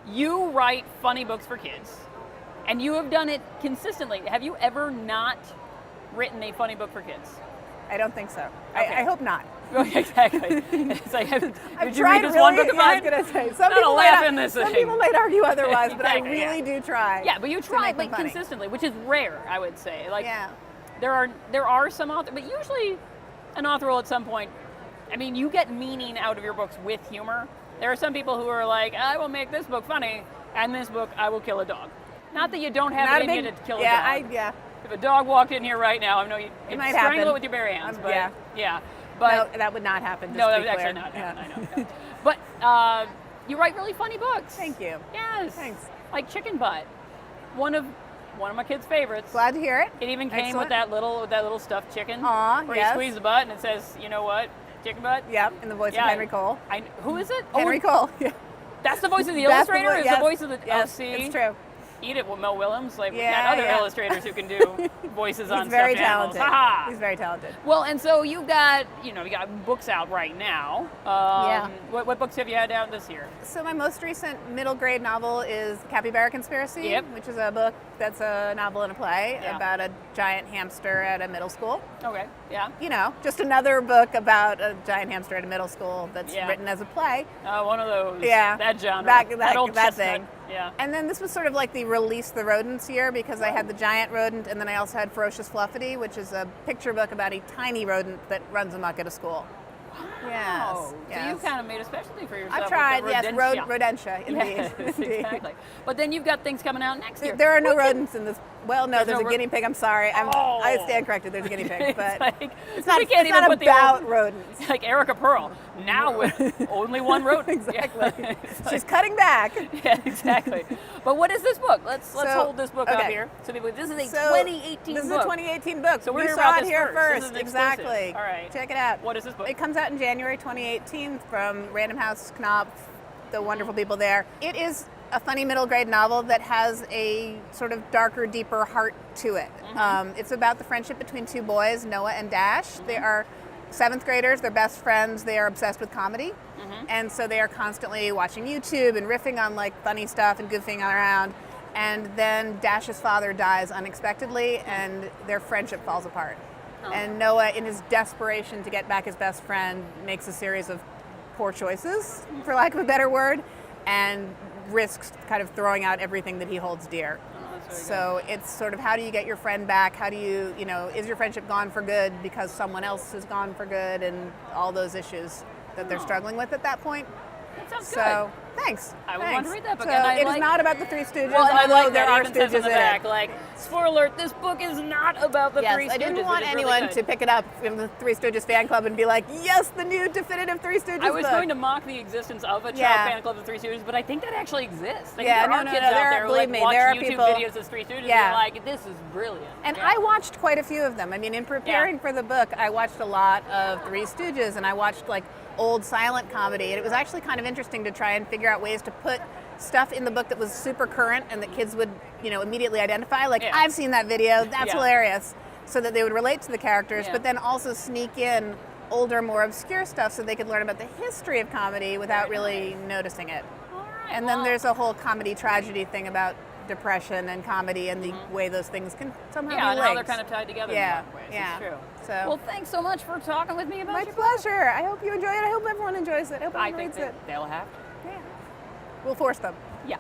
You write funny books for kids, and you have done it consistently. Have you ever not written a funny book for kids? I don't think so. Okay. I hope not. Exactly. It's like, I've did you read this one book of mine? I was going to say, Not a laugh in this some thing. people might argue otherwise, but I Exactly, really do try. Yeah, but you to try, make them but funny. consistently, which is rare, I would say. Like, Yeah. there are some authors, but usually an author will at some point, I mean, you get meaning out of your books with humor. There are some people who are like, I will make this book funny, and this book, I will kill a dog. Not that you don't have it in you to kill a dog. If a dog walked in here right now, I know you'd might strangle happen. it with your bare hands. But yeah. But no, that would not happen. Just no, to that be would actually clear. not happen. Yeah. I know. But you write really funny books. Thank you. Yes. Thanks. Like Chicken Butt, one of my kids' favorites. Glad to hear it. It even came with Excellent. that little stuffed chicken. Aw, where yes. you squeeze the butt and it says, you know what, chicken butt. Yep, in the voice of Henry Cole. Who is it? Henry Cole. Yeah. That's the voice of the That's the illustrator. Is yes. the voice of the Yes, OC? it's true. Eat it with Mel Willems. Like we've Yeah, got other yeah. illustrators who can do voices on He's very stuffed animals. talented. Ha-ha. He's very talented. Well, and so you got books out right now. Yeah. What books have you had out this year? So my most recent middle grade novel is Capybara Conspiracy, Yep. which is a book that's a novel and a play Yeah. about a giant hamster at a middle school. Okay. Yeah. You know, just another book about a giant hamster at a middle school that's Yeah. written as a play. One of those. Yeah. That genre. That old that chestnut. thing. Yeah. And then this was sort of like the release the rodents year because I had the giant rodent and then I also had Ferocious Fluffity, which is a picture book about a tiny rodent that runs amok at a school. Yes. So yes. you kind of made a specialty for yourself. I've tried, with yes, the rodentia. rodentia, indeed. Yes, Indeed. exactly. But then you've got things coming out next year. There are no rodents in this. Well, no, there's no a guinea pig. I'm sorry. I stand corrected. There's a guinea pig, but it's not, we can't it's even not put about the rodents. like Erica Perl now with only one rodent. Exactly. Yeah. She's cutting back. Yeah, exactly. But what is this book? Let's hold this book up okay. here. So people, this is a So, 2018 This is book. a 2018 book. So we're you here saw about it this here first. This is first. an exclusive. Exactly. All right. Check it out. What is this book? It comes out in January 2018 from Random House Knopf, the wonderful people there. It is a funny middle grade novel that has a sort of darker, deeper heart to it. It's about the friendship between two boys, Noah and Dash. They are 7th graders, they're best friends, they are obsessed with comedy. And so they are constantly watching YouTube and riffing on like funny stuff and goofing around. And then Dash's father dies unexpectedly and their friendship falls apart. And Noah, in his desperation to get back his best friend, makes a series of poor choices, for lack of a better word, and risks kind of throwing out everything that he holds dear. So it's sort of how do you get your friend back? How do you, is your friendship gone for good because someone else is gone for good, and all those issues that they're struggling with at that point. That sounds So thanks. I would want to read that book. So and I it like, is not about the Three Stooges, well, and I although like there that are even says Stooges on the in back, it. like, spoiler alert, this book is not about the Three Stooges. I didn't want which is really anyone good. to pick it up from the Three Stooges fan club and be like, yes, the new definitive Three Stooges I was book. going to mock the existence of a child Yeah. fan club of Three Stooges, but I think that actually exists. Like, Yeah, there are no, kids no, out there are- there who believe like, me, watch there are YouTube people- videos of Three Stooges Yeah. and they're like, this is brilliant. And Yeah. I watched quite a few of them. I mean, in preparing for the book, I watched a lot of Three Stooges, and I watched like old silent comedy, and it was actually kind of interesting to try and figure out ways to put stuff in the book that was super current and that kids would, immediately identify. Like, Yeah. I've seen that video, that's Yeah. hilarious, so that they would relate to the characters, Yeah. but then also sneak in older, more obscure stuff so they could learn about the history of comedy without really noticing it. All right, And then well, there's a whole comedy tragedy thing about depression and comedy and the way those things can somehow yeah, be and how they're linked. kind of tied together Yeah, in a lot of ways. yeah. It's true. So, Well, thanks so much for talking with me about my your pleasure. I hope you enjoy it. I hope everyone enjoys it. I hope I everyone think reads that it. they'll have to. Yeah. We'll force them. Yes.